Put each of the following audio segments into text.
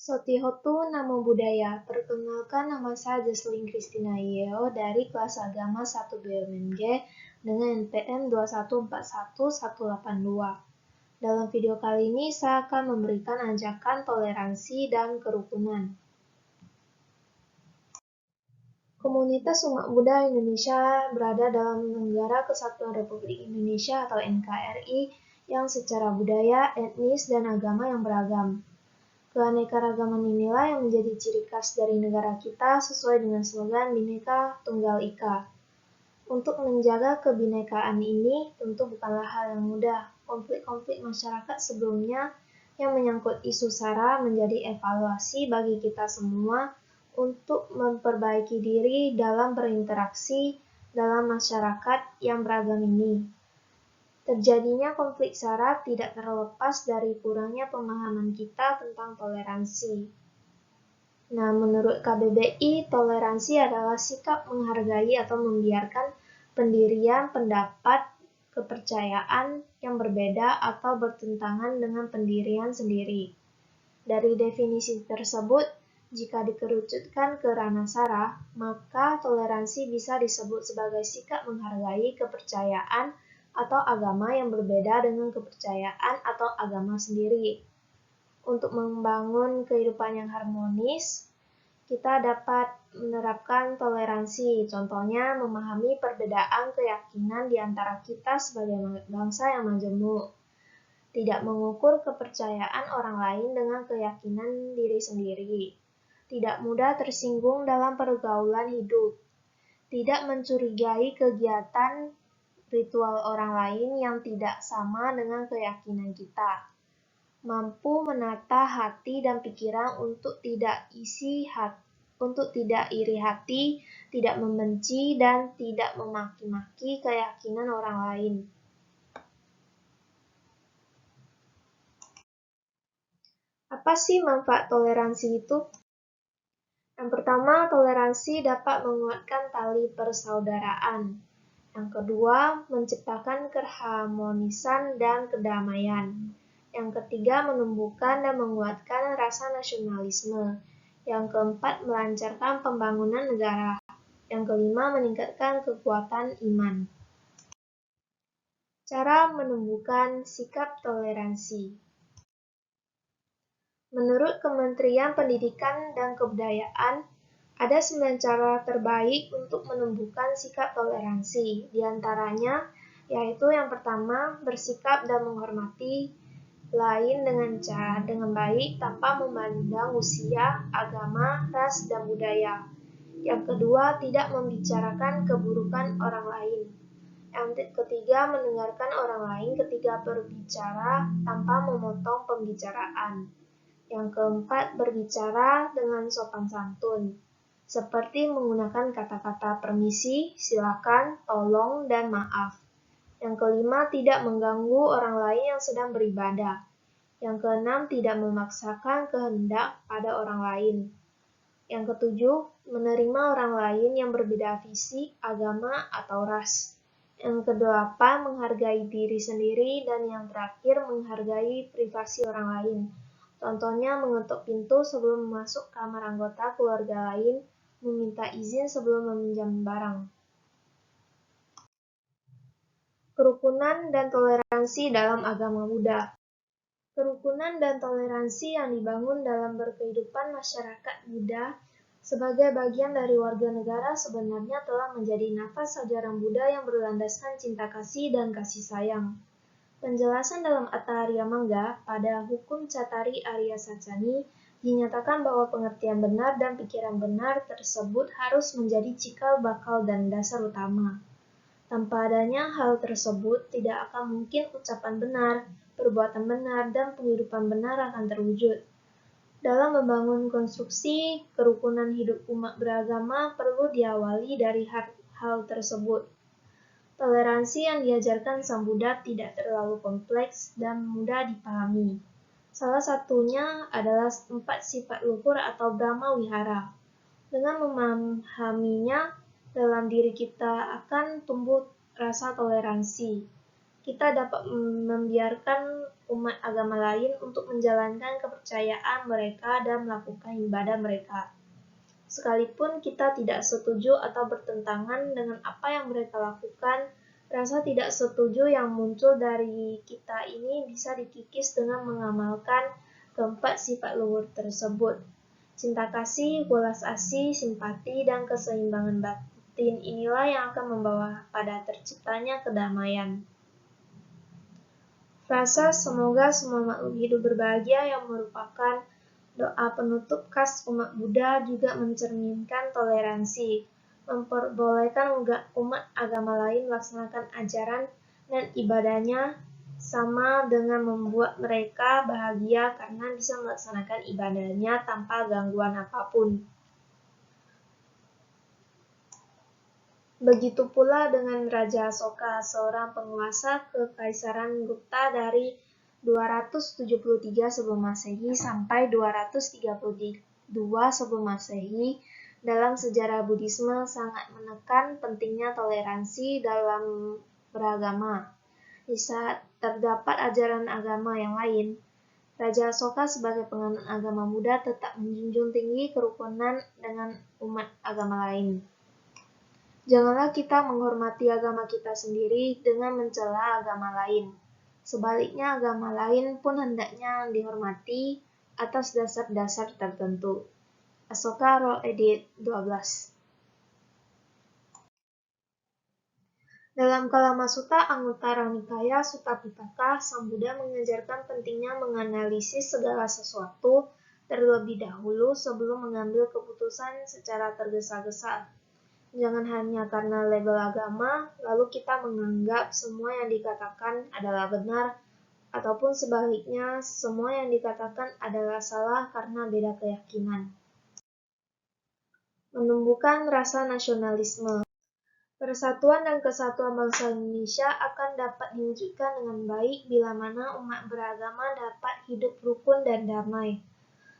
Sotihotu Namo Buddhaya. Perkenalkan, nama saya Jesslyn Christina Yeo dari kelas agama 1 BUMNG dengan NPM 2141182. Dalam video kali ini saya akan memberikan ajakan toleransi dan kerukunan. Komunitas Umat Buddha Indonesia berada dalam Negara Kesatuan Republik Indonesia atau NKRI yang secara budaya, etnis, dan agama yang beragam. Keanekaragaman inilah yang menjadi ciri khas dari negara kita sesuai dengan slogan Bhinneka Tunggal Ika. Untuk menjaga kebinekaan ini tentu bukanlah hal yang mudah. Konflik-konflik masyarakat sebelumnya yang menyangkut isu SARA menjadi evaluasi bagi kita semua untuk memperbaiki diri dalam berinteraksi dalam masyarakat yang beragam ini. Terjadinya konflik SARA tidak terlepas dari kurangnya pemahaman kita tentang toleransi. Nah, menurut KBBI, toleransi adalah sikap menghargai atau membiarkan pendirian, pendapat, kepercayaan yang berbeda atau bertentangan dengan pendirian sendiri. Dari definisi tersebut, jika dikerucutkan ke ranah SARA, maka toleransi bisa disebut sebagai sikap menghargai kepercayaan atau agama yang berbeda dengan kepercayaan atau agama sendiri. Untuk membangun kehidupan yang harmonis, kita dapat menerapkan toleransi, contohnya memahami perbedaan keyakinan di antara kita sebagai bangsa yang majemuk. Tidak mengukur kepercayaan orang lain dengan keyakinan diri sendiri. Tidak mudah tersinggung dalam pergaulan hidup. Tidak mencurigai kegiatan ritual orang lain yang tidak sama dengan keyakinan kita. Mampu menata hati dan pikiran untuk tidak iri hati, tidak membenci, dan tidak memaki-maki keyakinan orang lain. Apa sih manfaat toleransi itu? Yang pertama, toleransi dapat menguatkan tali persaudaraan. Yang kedua, menciptakan keharmonisan dan kedamaian. Yang ketiga, menumbuhkan dan menguatkan rasa nasionalisme. Yang keempat, melancarkan pembangunan negara. Yang kelima, meningkatkan kekuatan iman. Cara menumbuhkan sikap toleransi. Menurut Kementerian Pendidikan dan Kebudayaan, ada 9 cara terbaik untuk menumbuhkan sikap toleransi. Di antaranya, yaitu yang pertama, bersikap dan menghormati lain dengan baik tanpa memandang usia, agama, ras, dan budaya. Yang kedua, tidak membicarakan keburukan orang lain. Yang ketiga, mendengarkan orang lain ketika berbicara tanpa memotong pembicaraan. Yang keempat, berbicara dengan sopan santun, seperti menggunakan kata-kata permisi, silakan, tolong, dan maaf. Yang kelima, tidak mengganggu orang lain yang sedang beribadah. Yang keenam, tidak memaksakan kehendak pada orang lain. Yang ketujuh, menerima orang lain yang berbeda fisik, agama, atau ras. Yang kedelapan, menghargai diri sendiri. Dan yang terakhir, menghargai privasi orang lain. Contohnya, mengetuk pintu sebelum masuk kamar anggota keluarga lain, meminta izin sebelum meminjam barang. Kerukunan dan toleransi dalam agama Buddha. Kerukunan dan toleransi yang dibangun dalam berkehidupan masyarakat Buddha sebagai bagian dari warga negara sebenarnya telah menjadi nafas ajaran Buddha yang berlandaskan cinta kasih dan kasih sayang. Penjelasan dalam Atta Arya Mangga pada Hukum Cattari Arya Sacani dinyatakan bahwa pengertian benar dan pikiran benar tersebut harus menjadi cikal bakal dan dasar utama. Tanpa adanya hal tersebut, tidak akan mungkin ucapan benar, perbuatan benar, dan penghidupan benar akan terwujud. Dalam membangun konstruksi kerukunan hidup umat beragama perlu diawali dari hal tersebut. Toleransi yang diajarkan Sang Buddha tidak terlalu kompleks dan mudah dipahami. Salah satunya adalah 4 sifat luhur atau Brahma Wihara. Dengan memahaminya, dalam diri kita akan tumbuh rasa toleransi. kita dapat membiarkan umat agama lain untuk menjalankan kepercayaan mereka dan melakukan ibadah mereka. Sekalipun kita tidak setuju atau bertentangan dengan apa yang mereka lakukan, rasa tidak setuju yang muncul dari kita ini bisa dikikis dengan mengamalkan keempat sifat luhur tersebut. Cinta kasih, welas asih, simpati, dan keseimbangan batin inilah yang akan membawa pada terciptanya kedamaian. Frasa semoga semua makhluk hidup berbahagia yang merupakan doa penutup khas umat Buddha juga mencerminkan toleransi, memperbolehkan umat agama lain melaksanakan ajaran dan ibadahnya sama dengan membuat mereka bahagia karena bisa melaksanakan ibadahnya tanpa gangguan apapun. Begitu pula dengan Raja Asoka, seorang penguasa Kekaisaran Gupta dari 273 sebelum Masehi sampai 232 sebelum Masehi. Dalam sejarah Buddhisme sangat menekan pentingnya toleransi dalam beragama. Di saat terdapat ajaran agama yang lain, Raja Asoka sebagai penganut agama Buddha tetap menjunjung tinggi kerukunan dengan umat agama lain. Janganlah kita menghormati agama kita sendiri dengan mencela agama lain. Sebaliknya, agama lain pun hendaknya dihormati atas dasar-dasar tertentu. Asoka Roll Edit 12. Dalam Kalama Sutta Anguttara Nikaya Sutta Pitaka, Sang Buddha mengajarkan pentingnya menganalisis segala sesuatu terlebih dahulu sebelum mengambil keputusan secara tergesa-gesa. Jangan hanya karena label agama, lalu kita menganggap semua yang dikatakan adalah benar, ataupun sebaliknya, semua yang dikatakan adalah salah karena beda keyakinan. Menumbuhkan rasa nasionalisme. Persatuan dan kesatuan bangsa Indonesia akan dapat diwujudkan dengan baik bila mana umat beragama dapat hidup rukun dan damai.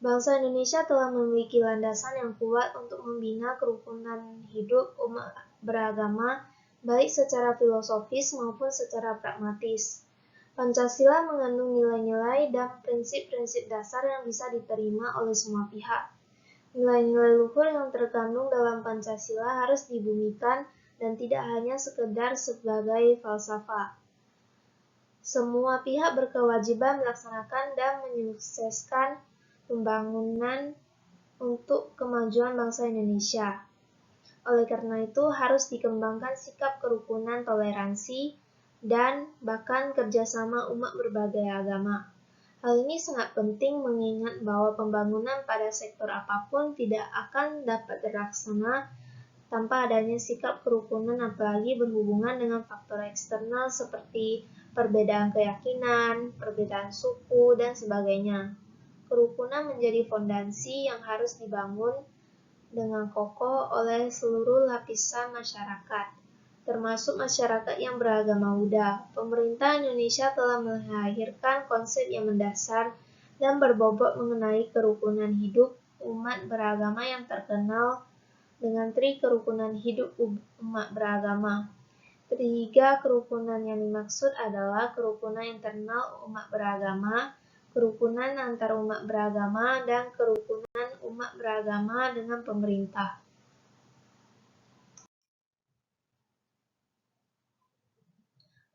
Bangsa Indonesia telah memiliki landasan yang kuat untuk membina kerukunan hidup umat beragama, baik secara filosofis maupun secara pragmatis. Pancasila mengandung nilai-nilai dan prinsip-prinsip dasar yang bisa diterima oleh semua pihak. Nilai-nilai luhur yang terkandung dalam Pancasila harus dibumikan dan tidak hanya sekedar sebagai falsafah. Semua pihak berkewajiban melaksanakan dan menyukseskan pembangunan untuk kemajuan bangsa Indonesia. Oleh karena itu, harus dikembangkan sikap kerukunan, toleransi, dan bahkan kerjasama umat berbagai agama. Hal ini sangat penting mengingat bahwa pembangunan pada sektor apapun tidak akan dapat terlaksana tanpa adanya sikap kerukunan, apalagi berhubungan dengan faktor eksternal seperti perbedaan keyakinan, perbedaan suku, dan sebagainya. Kerukunan menjadi fondasi yang harus dibangun dengan kokoh oleh seluruh lapisan masyarakat, termasuk masyarakat yang beragama Buddha. Pemerintah Indonesia telah melahirkan konsep yang mendasar dan berbobot mengenai kerukunan hidup umat beragama yang terkenal dengan Tri Kerukunan Hidup Umat Beragama. Tiga kerukunan yang dimaksud adalah kerukunan internal umat beragama, kerukunan antar umat beragama, dan kerukunan umat beragama dengan pemerintah.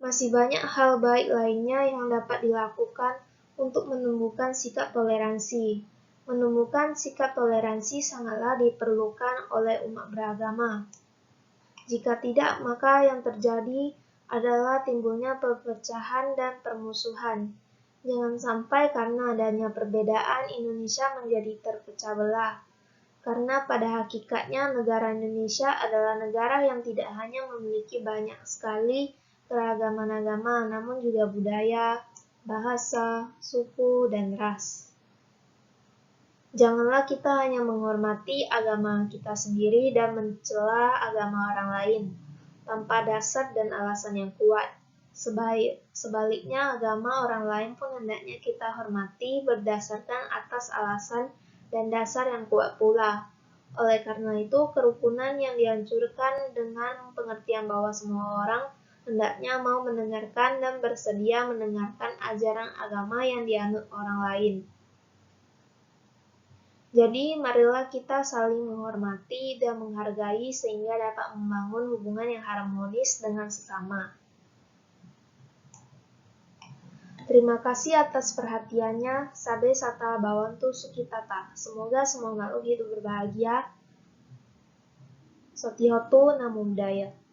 Masih banyak hal baik lainnya yang dapat dilakukan untuk menumbuhkan sikap toleransi. Menumbuhkan sikap toleransi sangatlah diperlukan oleh umat beragama. Jika tidak, maka yang terjadi adalah timbulnya perpecahan dan permusuhan. Jangan sampai karena adanya perbedaan Indonesia menjadi terpecah belah. Karena pada hakikatnya negara Indonesia adalah negara yang tidak hanya memiliki banyak sekali keragaman agama, namun juga budaya, bahasa, suku, dan ras. Janganlah kita hanya menghormati agama kita sendiri dan mencela agama orang lain tanpa dasar dan alasan yang kuat. Sebaliknya, agama orang lain pun hendaknya kita hormati berdasarkan atas alasan dan dasar yang kuat pula. Oleh karena itu, kerukunan yang dianjurkan dengan pengertian bahwa semua orang hendaknya mau mendengarkan dan bersedia mendengarkan ajaran agama yang dianut orang lain. Jadi, marilah kita saling menghormati dan menghargai sehingga dapat membangun hubungan yang harmonis dengan sesama. Terima kasih atas perhatiannya. Sabe sata bawantu sukitata. Semoga semua makhluk hidup berbahagia. Sotihotu Namo Buddhaya.